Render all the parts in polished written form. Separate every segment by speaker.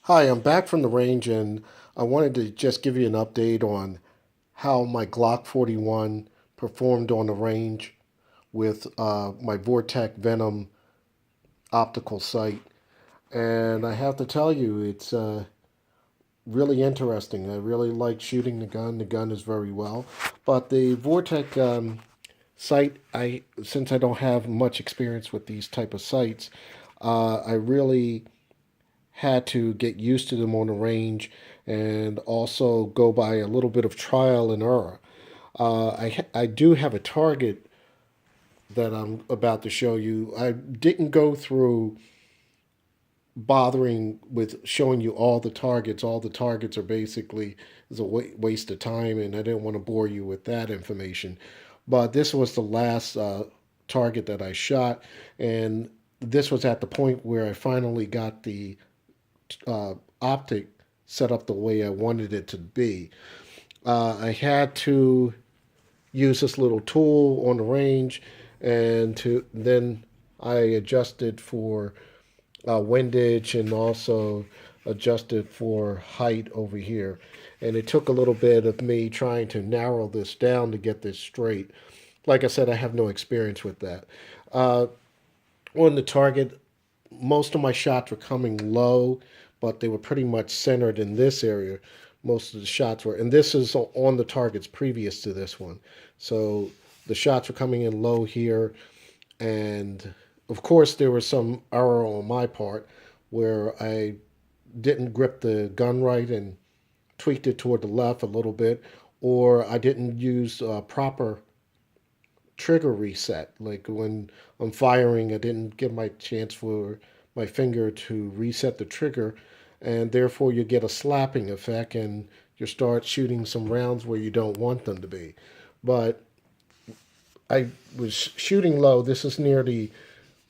Speaker 1: Hi, I'm back from the range and I wanted to just give you an update on how my Glock 41 performed on the range with my Vortex Venom optical sight. And I have to tell you, it's really interesting. I really like shooting the gun. The gun is very well. But the Vortex sight, since I don't have much experience with these type of sights, I really had to get used to them on the range and also go by a little bit of trial and error. I do have a target that I'm about to show you. I didn't go through bothering with showing you all the targets. All the targets are basically is a waste of time, and I didn't want to bore you with that information. But this was the last target that I shot, and this was at the point where I finally got the optic set up the way I wanted it to be. I had to use this little tool on the range, and to then I adjusted for windage and also adjusted for height over here. And it took a little bit of me trying to narrow this down to get this straight. Like I said, I have no experience with that. Uh, on the target, most of my shots were coming low, but they were pretty much centered in this area. Most of the shots were, and this is on the targets previous to this one. So the shots were coming in low here, and of course there was some error on my part where I didn't grip the gun right and tweaked it toward the left a little bit, or I didn't use proper trigger reset. Like when I'm firing, I didn't give my chance for my finger to reset the trigger, and therefore you get a slapping effect and you start shooting some rounds where you don't want them to be. But I was shooting low. This is near the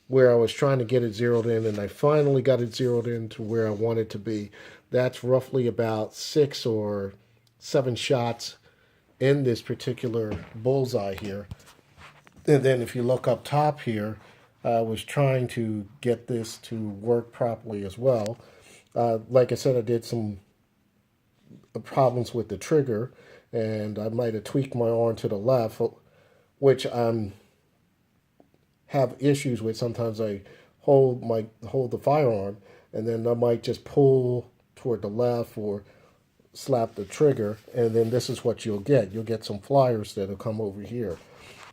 Speaker 1: where I was trying to get it zeroed in, and I finally got it zeroed in to where I want it to be. That's roughly about 6 or 7 shots in this particular bullseye here. And then if you look up top here, I was trying to get this to work properly as well. Like I said, I did some problems with the trigger, and I might have tweaked my arm to the left, which I have issues with. Sometimes I hold the firearm, and then I might just pull toward the left or slap the trigger, and then this is what you'll get. You'll get some flyers that'll come over here.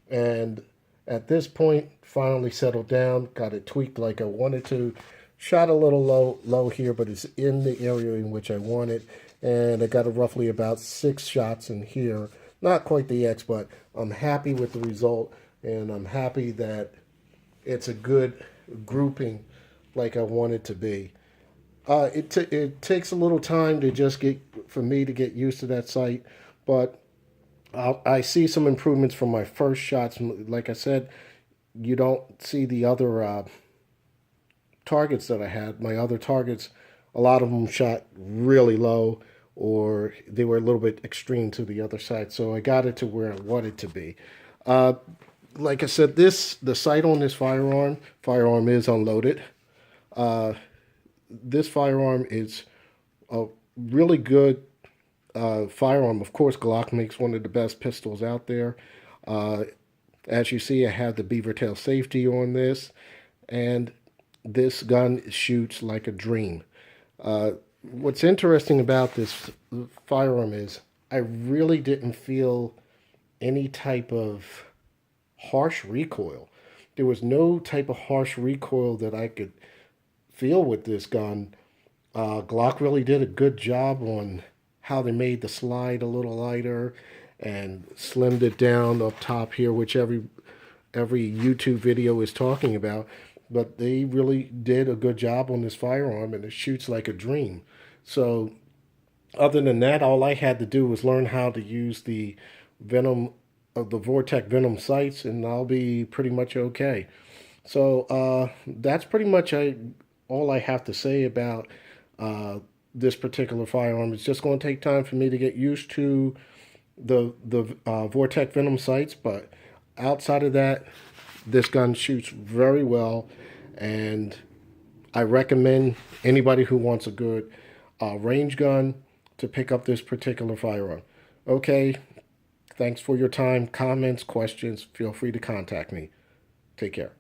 Speaker 1: And at this point, finally settled down, got it tweaked like I wanted to. Shot a little low here, but it's in the area in which I want it. And I got roughly about 6 shots in here. Not quite the X, but I'm happy with the result. And I'm happy that it's a good grouping like I want it to be. It takes a little time to just get for me to get used to that sight, but I see some improvements from my first shots. Like I said, you don't see the other targets that I had. My other targets, a lot of them shot really low, or they were a little bit extreme to the other side. So I got it to where I wanted to be. Uh, like I said, the sight on this firearm is unloaded. Uh, this firearm is a really good firearm. Of course, Glock makes one of the best pistols out there. Uh, as you see, I have the beaver tail safety on this, and this gun shoots like a dream. What's interesting about this firearm is I really didn't feel any type of harsh recoil. There was no type of harsh recoil that I could feel with this gun. Glock really did a good job on how they made the slide a little lighter and slimmed it down up top here, which every YouTube video is talking about. But they really did a good job on this firearm, and it shoots like a dream. So, other than that, all I had to do was learn how to use the Venom of the Vortex Venom sights, and I'll be pretty much okay. So that's pretty much all I have to say about uh, this particular firearm. It's just going to take time for me to get used to the Vortex Venom sights, but outside of that, this gun shoots very well, and I recommend anybody who wants a good range gun to pick up this particular firearm. Okay, thanks for your time. Comments, questions, feel free to contact me. Take care.